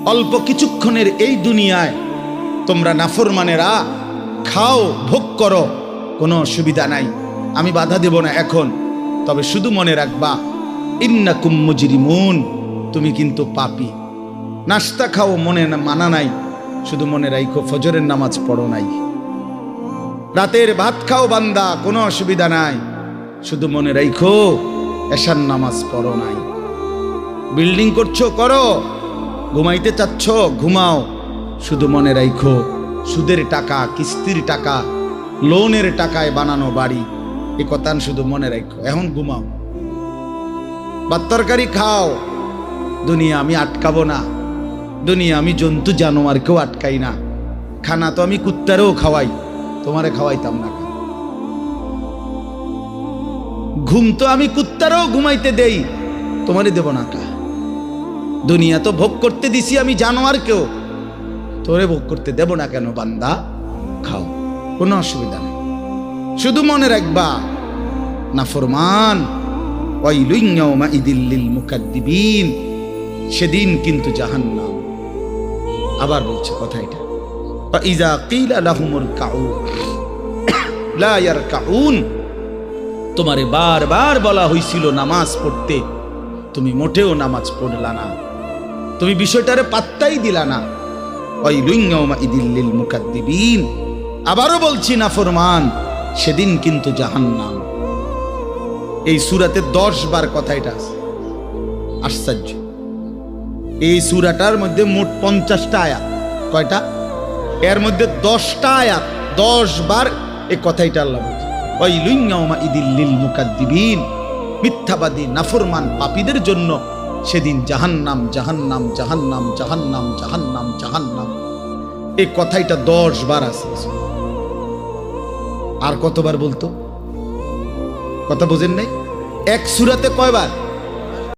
অল্প কিছুক্ষণের এই দুনিয়ায় তোমরা নাফরমানেরা খাও, ভোগ করো, কোনো অসুবিধা নাই, আমি বাধা দেব না এখন। তবে শুধু মনে রাখবা, ইন্নাকুম মুজরিমুন, তুমি কিন্তু পাপী। নাস্তা খাও, মনে মানা নাই, শুধু মনে রাখো ফজরের নামাজ পড়ো নাই। রাতের ভাত খাও বান্দা, কোনো অসুবিধা নাই, শুধু মনে রাখো এশার নামাজ পড়ো নাই। বিল্ডিং করছো, করো, ঘুমাইতে চাচ্ছ, ঘুমাও, শুধু মনে রাখো সুদের টাকা, কিস্তির টাকা, লোনের টাকায় বানানো বাড়ি, এ কথা শুধু মনে রাখো। এখন ঘুমাও, ভাত তরকারি খাও। দুনিয়া আমি আটকাবো না, দুনিয়া আমি জন্তু জানোয়ারকেও আটকাই না। খানা তো আমি কুত্তারেও খাওয়াই, তোমারে খাওয়াইতাম না। ঘুম তো আমি কুত্তারেও ঘুমাইতে দেই, তোমারে দেব না কা। দুনিয়া তো ভোগ করতে দিছি আমি জানোয়ারকেও, তোরে ভোগ করতে দেব না কেন বান্দা? খাও, কোনো অসুবিধা নেই, শুধু মনে রাখবা নাফরমান ওয়াইলুন ইয়াউমাইযিল লিল মুকাদ্দিবিন, সেদিন কিন্তু জাহান্নাম। আবার বলছে কথা এটা, ফাইযা কিলা লাহুমুর কাউ লা ইয়ারকাউন, তোমারে বারবার বলা হয়েছিল নামাজ পড়তে, তুমি মোটেও নামাজ পড়লা না, তুমি বিষয়টারে পাত্তাই দিলা না। ওয়াইলুন ইয়াউমাইযিল লিল মুকাদ্দিবিন, আবারও বলছি নাফরমান, সেদিন কিন্তু জাহান্নাম। এই সূরাতে 10 বার কথা এটা আছে। আশ্চর্য, এই সূরাটার মধ্যে মোট 50টা আয়াত। কয়টা? এর মধ্যে 10টা আয়াত, 10 বার এই কথাইটা আল্লাহ বলছে, ওয়াইলুন ইয়াউমাইযিল লিল মুকাদ্দিবিন, মিথ্যাবাদী নাফরমান পাপীদের জন্য সেদিন জাহান্নাম, জাহান্নাম, জাহান্নাম, জাহান্নাম, জাহান্নাম, জাহান্নাম। এই কথাইটা 10 বার আছে। আর কতবার বলতো? কথা বুঝেন নাই? এক সূরাতে কয়বার?